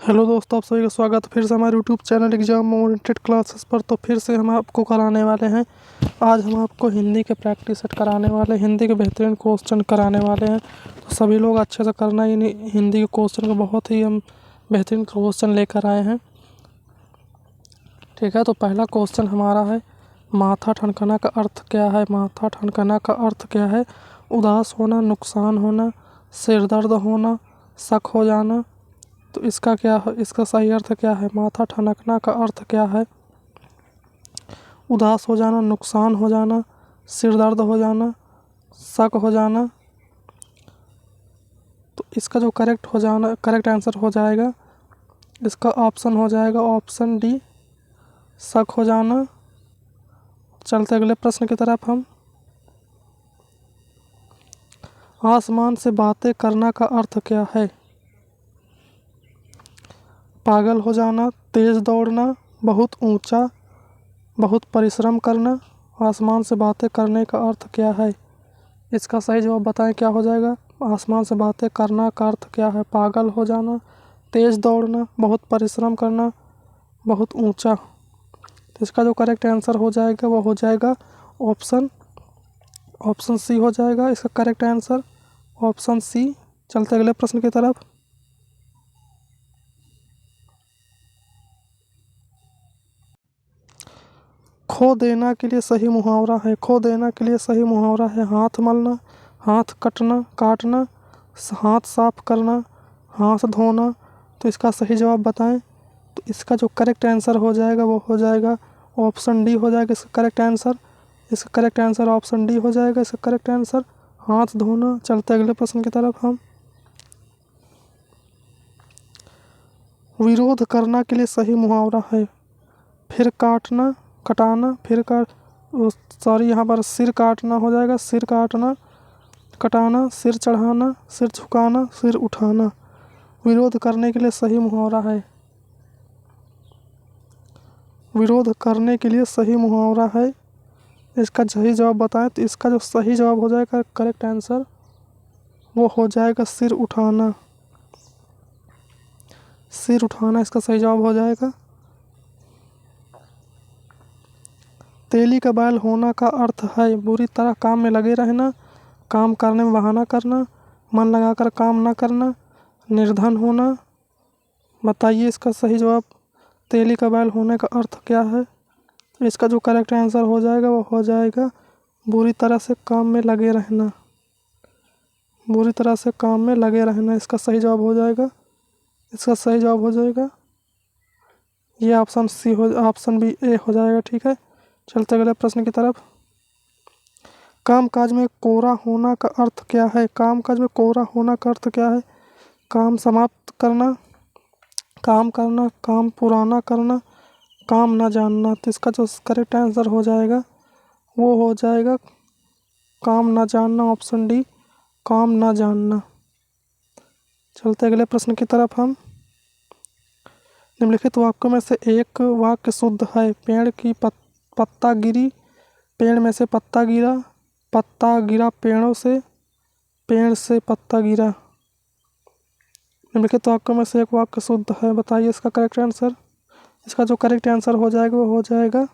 Hello दोस्तों, आप सभी का स्वागत है फिर से हमारे YouTube channel exam oriented classes पर। तो फिर से हम आपको कराने वाले हैं। आज हम आपको हिंदी के प्रैक्टिस सेट कराने वाले हैं, हिंदी के बेहतरीन क्वेश्चन कराने वाले हैं। तो सभी लोग अच्छे से करना ही नहीं, हिंदी के क्वेश्चन को बहुत ही हम बेहतरीन क्वेश्चन लेकर आए हैं। ठीक है, तो पहला क्वेश्चन हमारा है, माथा ठनकना का अर्थ क्या है। माथा ठनकना का अर्थ क्या है? उदास होना, नुकसान होना, सिर दर्द होना, शक हो जाना। तो इसका क्या है, इसका सही अर्थ क्या है? माथा ठनकना का अर्थ क्या है? उदास हो जाना, नुकसान हो जाना, सिर दर्द हो जाना, शक हो जाना। तो इसका जो करेक्ट आंसर हो जाएगा, इसका ऑप्शन हो जाएगा ऑप्शन डी, शक हो जाना। चलते अगले प्रश्न की तरफ हम। आसमान से बातें करना का अर्थ क्या है? पागल हो जाना, तेज दौड़ना, बहुत ऊंचा, बहुत परिश्रम करना। आसमान से बातें करने का अर्थ क्या है? इसका सही जवाब बताएं, क्या हो जाएगा? आसमान से बातें करना का अर्थ क्या है? पागल हो जाना, तेज दौड़ना, बहुत परिश्रम करना, बहुत ऊंचा। तो इसका जो करेक्ट आंसर हो जाएगा वो हो जाएगा ऑप्शन ऑप्शन सी हो जाएगा इसका करेक्ट आंसर, ऑप्शन सी। चलते अगले प्रश्न की तरफ। खो देना के लिए सही मुहावरा है। खो देना के लिए सही मुहावरा है, हाथ मलना, हाथ काटना, हाथ साफ करना, हाथ धोना। तो इसका सही जवाब बताएं। तो इसका जो करेक्ट आंसर हो जाएगा वो हो जाएगा ऑप्शन डी हो जाएगा इसका करेक्ट आंसर। इसका करेक्ट आंसर ऑप्शन डी हो जाएगा इसका करेक्ट आंसर, हाथ धोना। चलते अगले प्रश्न की तरफ हम। विरोध करना के लिए सही मुहावरा है, फिर काटना, कटाना, सॉरी यहाँ पर सिर काटना हो जाएगा, सिर काटना, कटाना, सिर चढ़ाना, सिर झुकाना, सिर उठाना। विरोध करने के लिए सही मुहावरा है, विरोध करने के लिए सही मुहावरा है। इसका सही जवाब बताएं। तो इसका जो सही जवाब हो जाएगा करेक्ट आंसर वो हो जाएगा सिर उठाना। सिर उठाना इसका सही जवाब हो जाएगा। तेली का बैल होना का अर्थ है, बुरी तरह काम में लगे रहना, काम करने में बहाना करना, मन लगाकर काम न करना, निर्धन होना। बताइए इसका सही जवाब, तेली का बैल होने का अर्थ क्या है? इसका जो करेक्ट आंसर हो जाएगा वो हो जाएगा बुरी तरह से काम में लगे रहना, बुरी तरह से काम में लगे रहना। इसका सही जवाब हो जाएगा, इसका सही जवाब हो जाएगा ये ऑप्शन सी हो, ऑप्शन बी ए हो जाएगा। ठीक है, चलते अगले प्रश्न की तरफ। कामकाज में कोरा होना का अर्थ क्या है? कामकाज में कोरा होना का अर्थ क्या है? काम समाप्त करना, काम करना, काम पुराना करना, काम ना जानना। तो इसका जो करेक्ट आंसर हो जाएगा वो हो जाएगा काम ना जानना, ऑप्शन डी, काम ना जानना। चलते अगले प्रश्न की तरफ हम। निम्नलिखित वाक्यों में से एक वाक्य शुद्ध है। पेड़ की पत्ता गिरी, पेड़ में से पत्ता गिरा पेड़ों से, पेड़ से पत्ता गिरा। निम्नलिखित वाक्यों में से एक वाक्य शुद्ध है, बताइए इसका करेक्ट आंसर। इसका जो करेक्ट आंसर हो जाएगा वो हो जाएगा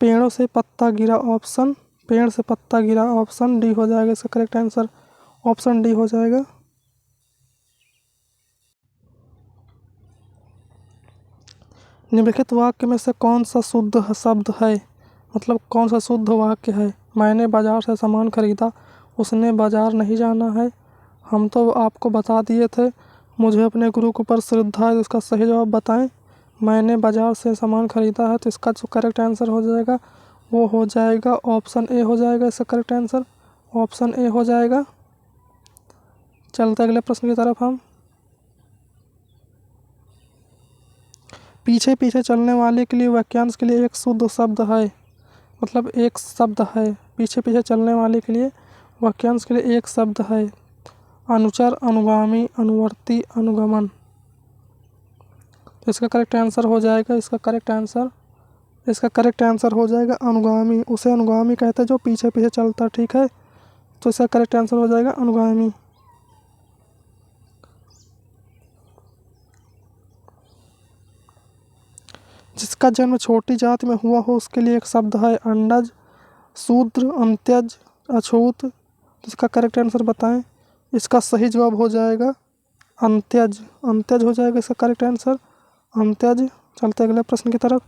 पेड़ों से पत्ता गिरा, ऑप्शन पेड़ से पत्ता गिरा, ऑप्शन डी हो जाएगा इसका करेक्ट आंसर, ऑप्शन डी हो जाएगा। निम्नलिखित वाक्य में से कौन सा शुद्ध शब्द है, मतलब कौन सा शुद्ध वाक्य है? मैंने बाजार से सामान खरीदा, उसने बाजार नहीं जाना है। हम तो आपको बता दिए थे, मुझे अपने गुरु के ऊपर श्रद्धा है। तो इसका सही जवाब बताएं। मैंने बाजार से सामान खरीदा है, तो इसका जो करेक्ट आंसर हो जाएगा वो हो जाएगा ऑप्शन ए हो जाएगा इसका करेक्ट आंसर, ऑप्शन ए हो जाएगा। चलते अगले प्रश्न की तरफ हम। पीछे पीछे चलने वाले के लिए वाक्यांश के लिए एक शुद्ध शब्द है, मतलब एक शब्द है। पीछे पीछे चलने वाले के लिए वाक्यांश के लिए एक शब्द है, अनुचर, अनुगामी, अनुवर्ती, अनुगमन। तो इसका करेक्ट आंसर हो जाएगा, इसका करेक्ट आंसर हो जाएगा अनुगामी। उसे अनुगामी कहते हैं जो पीछे पीछे चलता, ठीक है। तो इसका करेक्ट आंसर हो जाएगा अनुगामी। जिसका जन्म छोटी जाति में हुआ हो उसके लिए एक शब्द है अंडज, शूद्र, अंत्यज, अछूत। तो इसका करेक्ट आंसर बताएं। इसका सही जवाब हो जाएगा अंत्यज। अंत्यज हो जाएगा इसका करेक्ट आंसर, अंत्यज। चलते अगले प्रश्न की तरफ।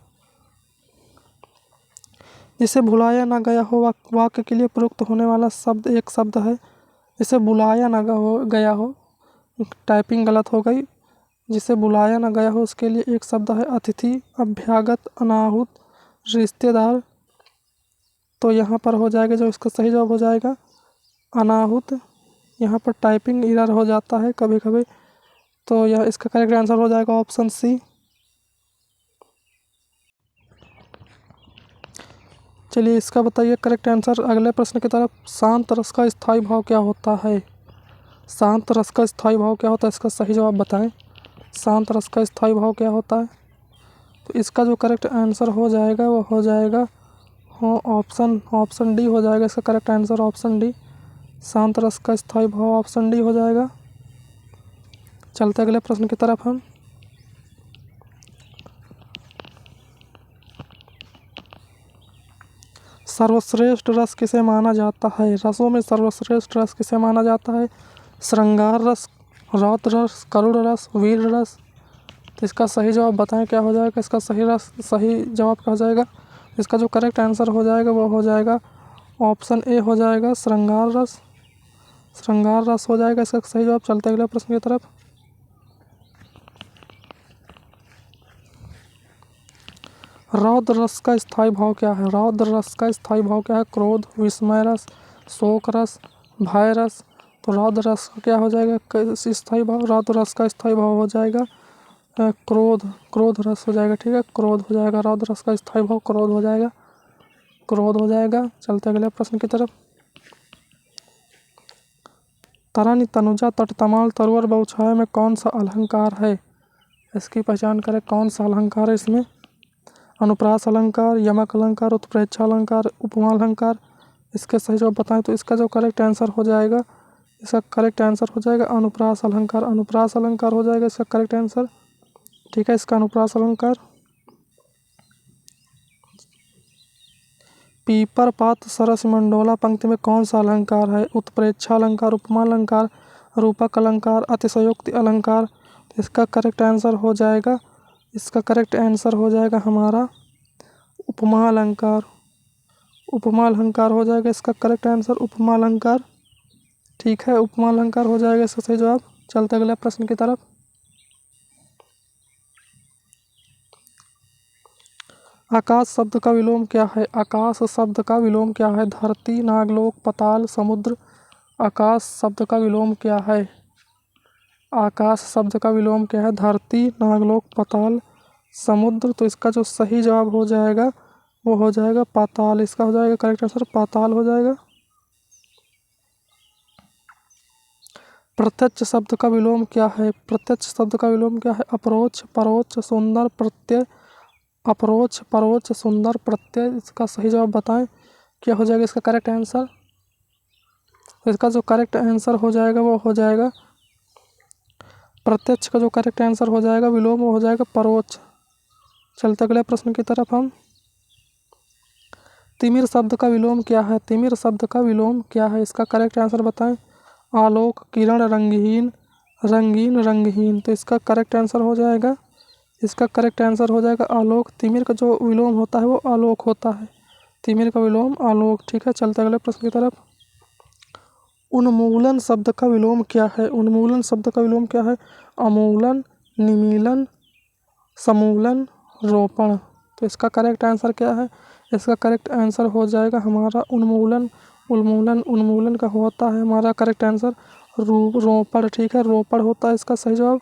जिसे भुलाया ना गया हो वाक्य के लिए प्रयुक्त होने वाला शब्द एक शब्द है। जिसे बुलाया ना गया हो, टाइपिंग गलत हो गई। जिसे बुलाया ना गया हो उसके लिए एक शब्द है अतिथि, अभ्यागत, अनाहुत, रिश्तेदार। तो यहाँ पर हो जाएगा जो इसका सही जवाब हो जाएगा अनाहुत। यहाँ पर टाइपिंग एरर हो जाता है कभी कभी, तो यह इसका करेक्ट आंसर हो जाएगा ऑप्शन सी। चलिए इसका बताइए करेक्ट आंसर। अगले प्रश्न की तरफ। शांत रस का स्थायी भाव क्या होता है? शांत रस का स्थायी भाव क्या होता है, इसका सही जवाब बताएं। शांत रस का स्थायी भाव क्या होता है? तो इसका जो करेक्ट आंसर हो जाएगा वो हो जाएगा ऑप्शन डी हो जाएगा इसका करेक्ट आंसर, ऑप्शन डी। शांत रस का स्थायी भाव ऑप्शन डी हो जाएगा। चलते अगले प्रश्न की तरफ हम। सर्वश्रेष्ठ रस किसे माना जाता है? रसों में सर्वश्रेष्ठ रस किसे माना जाता है? श्रृंगार रस, रौद्र रस, करुण रस, वीर रस। तो इसका सही जवाब बताएं क्या हो जाएगा। इसका सही जवाब क्या हो जाएगा? इसका जो करेक्ट आंसर हो जाएगा वो हो जाएगा ऑप्शन ए हो जाएगा श्रृंगार रस। श्रृंगार रस हो जाएगा इसका सही जवाब। चलते अगले प्रश्न की तरफ। रौद्र रस का स्थायी भाव क्या है? रौद्र रस का स्थायी भाव क्या है? क्रोध, विस्मय रस, शोक रस, भय रस। तो रौद्र रस का क्या हो जाएगा स्थायी भाव? रौद्र रस का स्थायी भाव हो जाएगा क्रोध रस हो जाएगा। ठीक है, क्रोध हो जाएगा। रौद्र रस का स्थायी भाव क्रोध हो जाएगा, क्रोध हो जाएगा। चलते अगले प्रश्न की तरफ। तरन, तनुजा, तट, तमाल, तरुवर, बहुछाया में कौन सा अलंकार है? इसकी पहचान करें, कौन सा अलंकार है इसमें? अनुप्रास अलंकार, यमक अलंकार, उत्प्रेक्षा अलंकार, उपमा अलंकार। इसके सही जवाब बताएं। तो इसका जो करेक्ट आंसर हो जाएगा, इसका करेक्ट आंसर हो जाएगा अनुप्रास अलंकार। अनुप्रास अलंकार हो जाएगा इसका करेक्ट आंसर। ठीक है, इसका अनुप्रास अलंकार। पीपर, पात, सरस, मंडोला पंक्ति में कौन सा अलंकार है? उत्प्रेक्षा अलंकार, उपमा अलंकार, रूपक अलंकार, अतिशयोक्ति अलंकार। इसका करेक्ट आंसर हो जाएगा, इसका करेक्ट आंसर हो जाएगा हमारा उपमा अलंकार। उपमा अलंकार हो जाएगा इसका करेक्ट आंसर, उपमा अलंकार। ठीक है, उपमा अलंकार हो जाएगा इसका सही जवाब। चलते अगले प्रश्न की तरफ। आकाश शब्द का विलोम क्या है? आकाश शब्द का विलोम क्या है? धरती, नागलोक, पाताल, समुद्र। आकाश शब्द का विलोम क्या है? आकाश शब्द का विलोम क्या है? धरती, नागलोक, पाताल, समुद्र। तो इसका जो सही जवाब हो जाएगा वो हो जाएगा पाताल। इसका हो जाएगा करेक्ट आंसर पाताल हो जाएगा। प्रत्यक्ष शब्द का विलोम क्या है? प्रत्यक्ष शब्द का विलोम क्या है? अप्रोच, परोक्ष, सुंदर, प्रत्यय। अप्रोच, परोक्ष, सुंदर, प्रत्यय। इसका सही जवाब बताएं क्या हो जाएगा इसका करेक्ट आंसर। इसका जो करेक्ट आंसर हो जाएगा वो हो जाएगा प्रत्यक्ष का जो करेक्ट आंसर हो जाएगा विलोम वो हो जाएगा परोक्ष। चलते अगले प्रश्न की तरफ हम। तिमिर शब्द का विलोम क्या है? तिमिर शब्द का विलोम क्या है? इसका करेक्ट आंसर बताएं। आलोक, किरण, रंगहीन, रंगीन, रंगहीन। तो इसका करेक्ट आंसर हो जाएगा, इसका करेक्ट आंसर हो जाएगा आलोक। तिमिर का जो विलोम होता है वो आलोक होता है। तिमिर का विलोम आलोक। ठीक है, चलते अगले प्रश्न की तरफ। उन्मूलन शब्द का विलोम क्या है? उन्मूलन शब्द का विलोम क्या है? अमूलन, निमीलन, समूलन, रोपण। तो इसका करेक्ट आंसर क्या है? इसका करेक्ट आंसर हो जाएगा हमारा उन्मूलन। उन्मूलन का होता है हमारा करेक्ट आंसर रोपण। ठीक है, रोपण होता है इसका सही जवाब।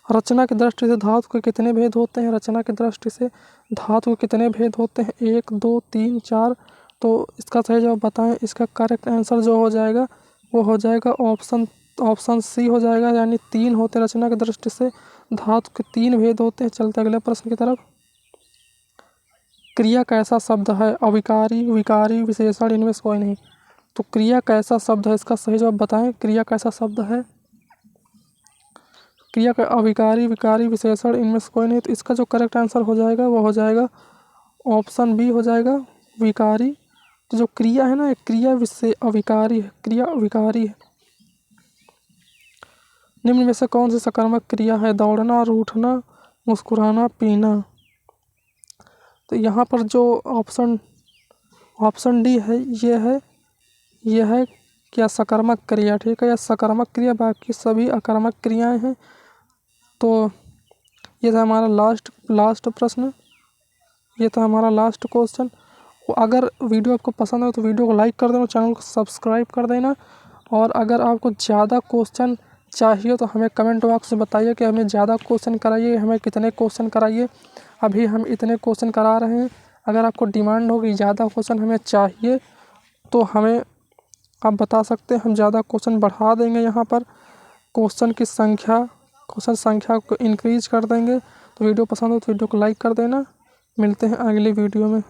रचना की दृष्टि से धातु के कितने भेद होते हैं? रचना की दृष्टि से धातु के कितने भेद होते हैं? 1, 2, 3, 4। तो इसका सही जवाब बताएं। इसका करेक्ट आंसर जो हो जाएगा वो हो जाएगा ऑप्शन सी हो जाएगा, यानी 3 होते हैं रचना की दृष्टि से धातु के 3 भेद होते हैं। चलते अगले प्रश्न की तरफ। क्रिया कैसा शब्द है? अविकारी, विकारी, विशेषण, इनमें से कोई नहीं। तो क्रिया कैसा शब्द है, इसका सही जवाब बताएं। क्रिया कैसा शब्द है? क्रिया का अविकारी विकारी विशेषण इनमें से कोई नहीं, तो इसका जो करेक्ट आंसर हो जाएगा वो हो जाएगा ऑप्शन बी हो जाएगा विकारी। तो जो क्रिया है ना, एक क्रिया विशेष अविकारी है, क्रिया अविकारी है। निम्न में से कौन सी सकारात्मक क्रिया है? दौड़ना, रूठना, मुस्कुराना, पीना। तो यहाँ पर जो ऑप्शन डी है ये है क्या सकारात्मक क्रिया, ठीक है, या सकारात्मक क्रिया, बाकी सभी आक्रामक क्रियाएं हैं। तो ये था हमारा लास्ट प्रश्न, ये था हमारा लास्ट क्वेश्चन। अगर वीडियो आपको पसंद हो तो वीडियो को लाइक कर देना, चैनल को सब्सक्राइब कर देना। और अगर आपको ज़्यादा क्वेश्चन चाहिए तो हमें कमेंट बॉक्स में बताइए कि हमें ज़्यादा क्वेश्चन कराइए, हमें कितने क्वेश्चन कराइए। अभी हम इतने क्वेश्चन करा रहे हैं। अगर आपको डिमांड होगी ज़्यादा क्वेश्चन हमें चाहिए तो हमें आप बता सकते हैं, हम ज़्यादा क्वेश्चन बढ़ा देंगे। यहाँ पर क्वेश्चन संख्या को इंक्रीज कर देंगे। तो वीडियो पसंद हो तो वीडियो को लाइक कर देना। मिलते हैं अगले वीडियो में।